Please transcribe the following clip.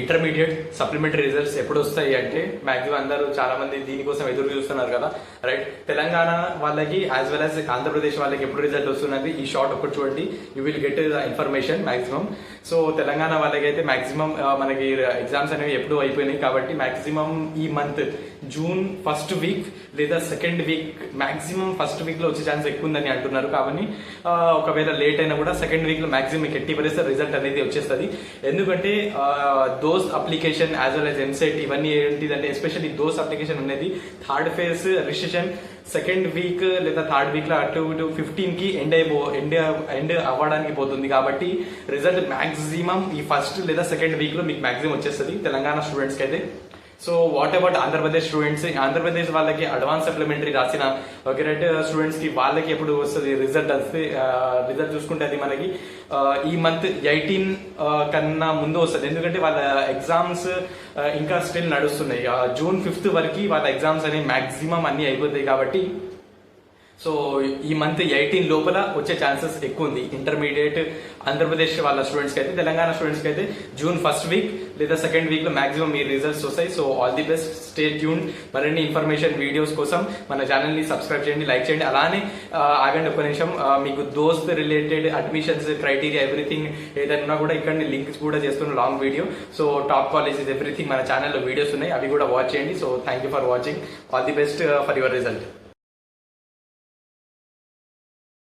Intermediate supplementary results ఎప్పుడు వస్తాయి అంటే మాక్సిమం అందరూ చాలా మంది దీనికోసం ఎదురు చూస్తున్నారు కదా, రైట్? తెలంగాణ వాళ్ళకి యాజ్ వెల్ యాజ్ ఆంధ్రప్రదేశ్ వాళ్ళకి ఎప్పుడు రిజల్ట్ వస్తున్నది ఈ షార్ట్ ఒకటి చూడండి, you will get the information maximum. So Telangana వాళ్ళకి అయితే మాక్సిమం మనకి ఎగ్జామ్స్ అనేవి ఎప్పుడు అయిపోయినాయి కాబట్టి మాక్సిమం ఈ మంత్ జూన్ ఫస్ట్ వీక్ లేదా second week, maximum first week లో వచ్చే ఛాన్స్ ఎక్కువ ఉందని అంటున్నారు. కాబట్టి ఒకవేళ లేట్ అయినా కూడా సెకండ్ వీక్ లో మాక్సిమం మీకు ఎట్టి పరిస్థితి రిజల్ట్ అనేది వచ్చేస్తుంది. ఎందుకంటే those application as well as EAMCET ఇవన్నీ ఏంటిదంటే ఎస్పెషల్లీ దోస్ అప్లికేషన్ అనేది third phase registration second week లేదా థర్డ్ వీక్ లో అటు 15 కి ఎండ్ అవ్వడానికి పోతుంది. కాబట్టి రిజల్ట్ మాక్సిమం ఈ ఫస్ట్ లేదా సెకండ్ వీక్ లో మీకు మాక్సిమం వచ్చేస్తుంది తెలంగాణ స్టూడెంట్స్ కి అయితే. So what about Andhra Pradesh students? Andhra Pradesh వాళ్ళకి అడ్వాన్స్ సప్లిమెంటరీ రాసిన ఓకే రైట్ స్టూడెంట్స్ కి వాళ్ళకి ఎప్పుడు వస్తుంది రిజల్ట్? వస్తే రిజల్ట్ చూసుకుంటే అది మనకి ఈ మంత్ 18 కన్నా ముందు వస్తుంది. ఎందుకంటే వాళ్ళ ఎగ్జామ్స్ ఇంకా స్టిల్ నడుస్తున్నాయి. జూన్ 5 వరకు వాళ్ళ ఎగ్జామ్స్ అనేవి మాక్సిమం అన్ని అయిపోతాయి. కాబట్టి సో ఈ మంత్ 18 లోపల వచ్చే ఛాన్సెస్ ఎక్కువ ఉంది ఇంటర్మీడియట్ ఆంధ్రప్రదేశ్ వాళ్ళ స్టూడెంట్స్ కి అయితే. తెలంగాణ స్టూడెంట్స్ కి అయితే జూన్ ఫస్ట్ వీక్ లేదా సెకండ్ వీక్ లో మాక్సిమం మీ రిజల్ట్స్ వస్తాయి. So all the best, stay tune. మరిన్ని ఇన్ఫర్మేషన్ వీడియోస్ కోసం మన ఛానల్ ని సబ్స్క్రైబ్ చేయండి, లైక్ చేయండి. అలానే ఆగండి ఒక నిమిషం, మీకు దోస్త్ రిలేటెడ్ అడ్మిషన్స్ క్రైటీరియా ఎవ్రీథింగ్ ఏదైనా కూడా ఇక్కడ లింక్స్ కూడా చేస్తున్న long video. So top colleges everything మన ఛానల్లో వీడియోస్ ఉన్నాయి, అవి కూడా వాచ్ చేయండి. So thank you for watching. All the best for your result.